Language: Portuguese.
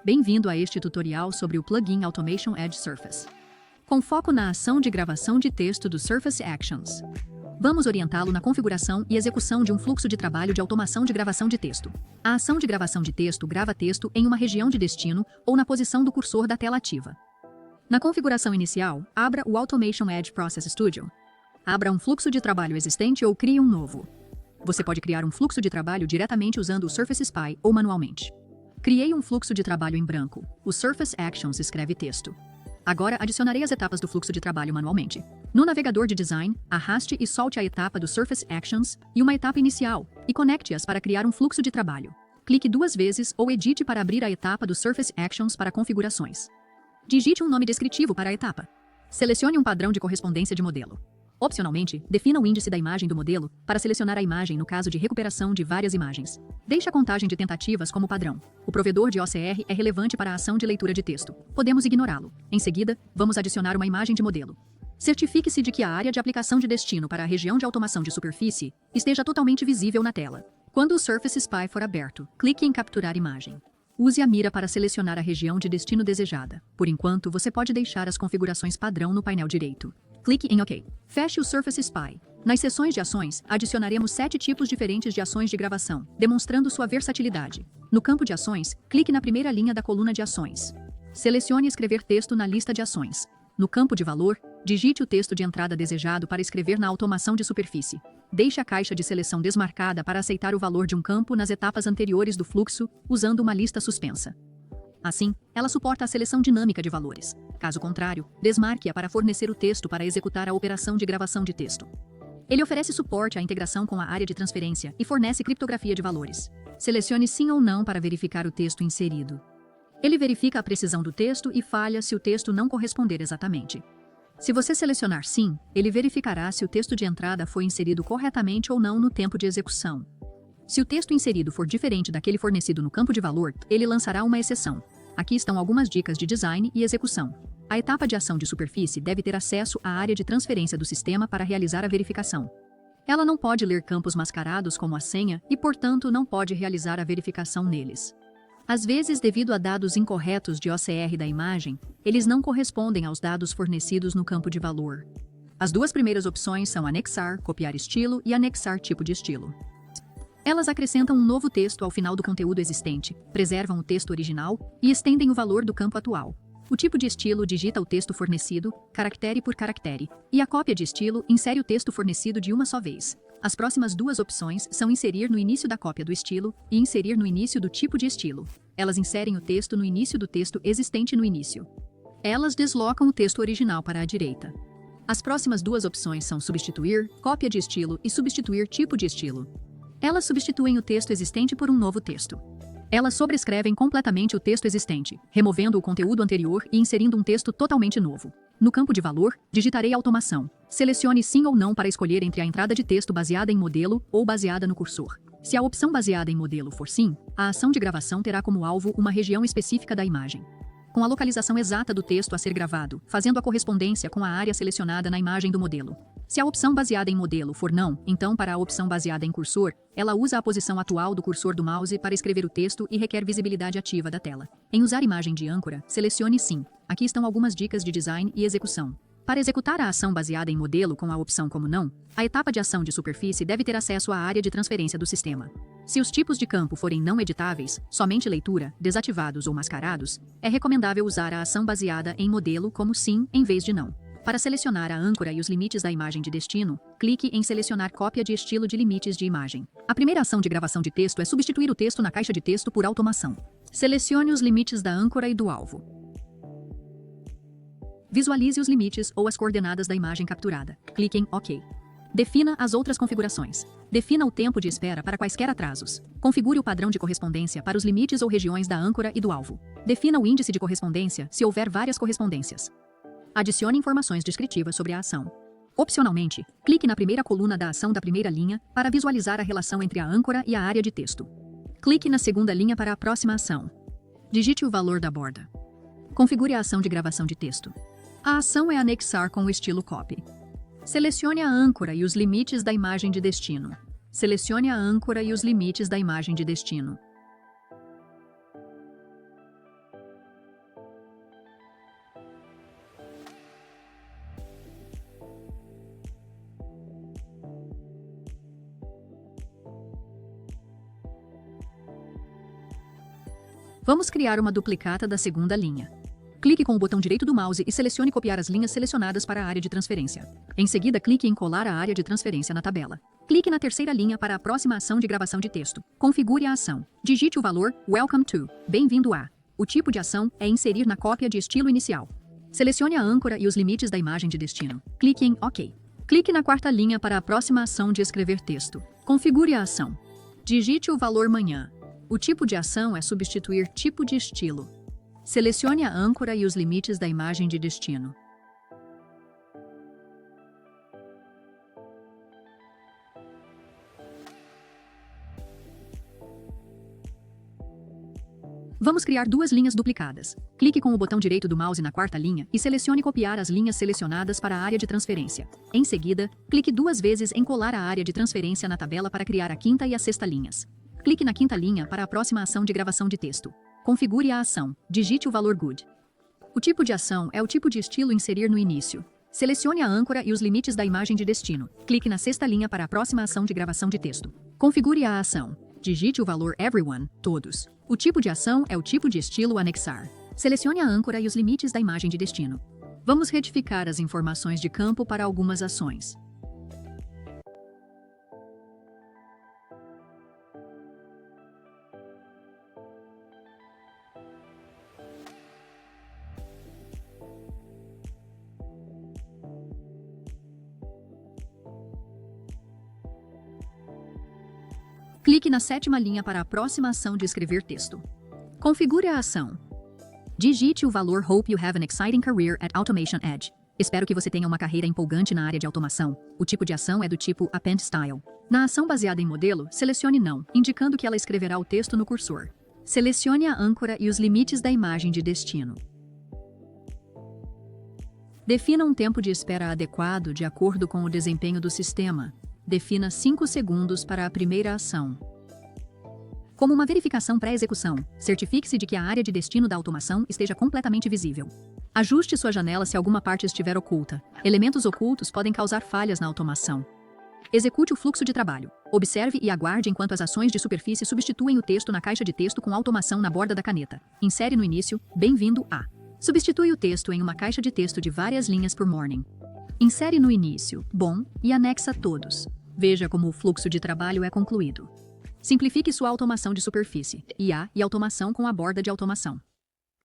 Bem-vindo a este tutorial sobre o plugin Automation Edge Surface. Com foco na ação de gravação de texto do Surface Actions. Vamos orientá-lo na configuração e execução de um fluxo de trabalho de automação de gravação de texto. A ação de gravação de texto grava texto em uma região de destino ou na posição do cursor da tela ativa. Na configuração inicial, abra o Automation Edge Process Studio. Abra um fluxo de trabalho existente ou crie um novo. Você pode criar um fluxo de trabalho diretamente usando o Surface Spy ou manualmente. Criei um fluxo de trabalho em branco. O Surface Actions escreve texto. Agora adicionarei as etapas do fluxo de trabalho manualmente. No navegador de design, arraste e solte a etapa do Surface Actions e uma etapa inicial, e conecte-as para criar um fluxo de trabalho. Clique 2 vezes ou edite para abrir a etapa do Surface Actions para configurações. Digite um nome descritivo para a etapa. Selecione um padrão de correspondência de modelo. Opcionalmente, defina o índice da imagem do modelo para selecionar a imagem no caso de recuperação de várias imagens. Deixe a contagem de tentativas como padrão. O provedor de OCR é relevante para a ação de leitura de texto. Podemos ignorá-lo. Em seguida, vamos adicionar uma imagem de modelo. Certifique-se de que a área de aplicação de destino para a região de automação de superfície esteja totalmente visível na tela. Quando o Surface Spy for aberto, clique em Capturar imagem. Use a mira para selecionar a região de destino desejada. Por enquanto, você pode deixar as configurações padrão no painel direito. Clique em OK. Feche o Surface Spy. Nas seções de ações, adicionaremos 7 tipos diferentes de ações de gravação, demonstrando sua versatilidade. No campo de ações, clique na primeira linha da coluna de ações. Selecione escrever texto na lista de ações. No campo de valor, digite o texto de entrada desejado para escrever na automação de superfície. Deixe a caixa de seleção desmarcada para aceitar o valor de um campo nas etapas anteriores do fluxo, usando uma lista suspensa. Assim, ela suporta a seleção dinâmica de valores. Caso contrário, desmarque-a para fornecer o texto para executar a operação de gravação de texto. Ele oferece suporte à integração com a área de transferência e fornece criptografia de valores. Selecione sim ou não para verificar o texto inserido. Ele verifica a precisão do texto e falha se o texto não corresponder exatamente. Se você selecionar sim, ele verificará se o texto de entrada foi inserido corretamente ou não no tempo de execução. Se o texto inserido for diferente daquele fornecido no campo de valor, ele lançará uma exceção. Aqui estão algumas dicas de design e execução. A etapa de ação de superfície deve ter acesso à área de transferência do sistema para realizar a verificação. Ela não pode ler campos mascarados como a senha e, portanto, não pode realizar a verificação neles. Às vezes, devido a dados incorretos de OCR da imagem, eles não correspondem aos dados fornecidos no campo de valor. As duas primeiras opções são anexar, copiar estilo e anexar tipo de estilo. Elas acrescentam um novo texto ao final do conteúdo existente, preservam o texto original e estendem o valor do campo atual. O tipo de estilo digita o texto fornecido, caractere por caractere, e a cópia de estilo insere o texto fornecido de uma só vez. As próximas duas opções são inserir no início da cópia do estilo e inserir no início do tipo de estilo. Elas inserem o texto no início do texto existente no início. Elas deslocam o texto original para a direita. As próximas duas opções são substituir, cópia de estilo e substituir tipo de estilo. Elas substituem o texto existente por um novo texto. Elas sobrescrevem completamente o texto existente, removendo o conteúdo anterior e inserindo um texto totalmente novo. No campo de valor, digitarei automação. Selecione sim ou não para escolher entre a entrada de texto baseada em modelo ou baseada no cursor. Se a opção baseada em modelo for sim, a ação de gravação terá como alvo uma região específica da imagem, com a localização exata do texto a ser gravado, fazendo a correspondência com a área selecionada na imagem do modelo. Se a opção baseada em modelo for não, então para a opção baseada em cursor, ela usa a posição atual do cursor do mouse para escrever o texto e requer visibilidade ativa da tela. Em usar imagem de âncora, selecione sim. Aqui estão algumas dicas de design e execução. Para executar a ação baseada em modelo com a opção como não, a etapa de ação de superfície deve ter acesso à área de transferência do sistema. Se os tipos de campo forem não editáveis, somente leitura, desativados ou mascarados, é recomendável usar a ação baseada em modelo como sim em vez de não. Para selecionar a âncora e os limites da imagem de destino, clique em selecionar cópia de estilo de limites de imagem. A primeira ação de gravação de texto é substituir o texto na caixa de texto por automação. Selecione os limites da âncora e do alvo. Visualize os limites ou as coordenadas da imagem capturada. Clique em OK. Defina as outras configurações. Defina o tempo de espera para quaisquer atrasos. Configure o padrão de correspondência para os limites ou regiões da âncora e do alvo. Defina o índice de correspondência se houver várias correspondências. Adicione informações descritivas sobre a ação. Opcionalmente, clique na primeira coluna da ação da primeira linha para visualizar a relação entre a âncora e a área de texto. Clique na segunda linha para a próxima ação. Digite o valor da borda. Configure a ação de gravação de texto. A ação é anexar com o estilo copy. Selecione a âncora e os limites da imagem de destino. Selecione a âncora e os limites da imagem de destino. Vamos criar uma duplicata da segunda linha. Clique com o botão direito do mouse e selecione copiar as linhas selecionadas para a área de transferência. Em seguida, clique em colar a área de transferência na tabela. Clique na terceira linha para a próxima ação de gravação de texto. Configure a ação. Digite o valor Welcome to. Bem-vindo a. O tipo de ação é inserir na cópia de estilo inicial. Selecione a âncora e os limites da imagem de destino. Clique em OK. Clique na quarta linha para a próxima ação de escrever texto. Configure a ação. Digite o valor manhã. O tipo de ação é substituir tipo de estilo. Selecione a âncora e os limites da imagem de destino. Vamos criar duas linhas duplicadas. Clique com o botão direito do mouse na quarta linha e selecione copiar as linhas selecionadas para a área de transferência. Em seguida, clique duas vezes em colar a área de transferência na tabela para criar a quinta e a sexta linhas. Clique na quinta linha para a próxima ação de gravação de texto. Configure a ação. Digite o valor good. O tipo de ação é o tipo de estilo inserir no início. Selecione a âncora e os limites da imagem de destino. Clique na sexta linha para a próxima ação de gravação de texto. Configure a ação. Digite o valor everyone, todos. O tipo de ação é o tipo de estilo anexar. Selecione a âncora e os limites da imagem de destino. Vamos retificar as informações de campo para algumas ações. Clique na sétima linha para a próxima ação de escrever texto. Configure a ação. Digite o valor Hope you have an exciting career at Automation Edge. Espero que você tenha uma carreira empolgante na área de automação. O tipo de ação é do tipo Append Style. Na ação baseada em modelo, selecione Não, indicando que ela escreverá o texto no cursor. Selecione a âncora e os limites da imagem de destino. Defina um tempo de espera adequado de acordo com o desempenho do sistema. Defina 5 segundos para a primeira ação. Como uma verificação pré-execução, certifique-se de que a área de destino da automação esteja completamente visível. Ajuste sua janela se alguma parte estiver oculta. Elementos ocultos podem causar falhas na automação. Execute o fluxo de trabalho. Observe e aguarde enquanto as ações de superfície substituem o texto na caixa de texto com automação na borda da caneta. Insere no início, bem-vindo a. Substitui o texto em uma caixa de texto de várias linhas por morning. Insere no início, bom, e anexa todos. Veja como o fluxo de trabalho é concluído. Simplifique sua automação de superfície, IA e automação com a borda de automação.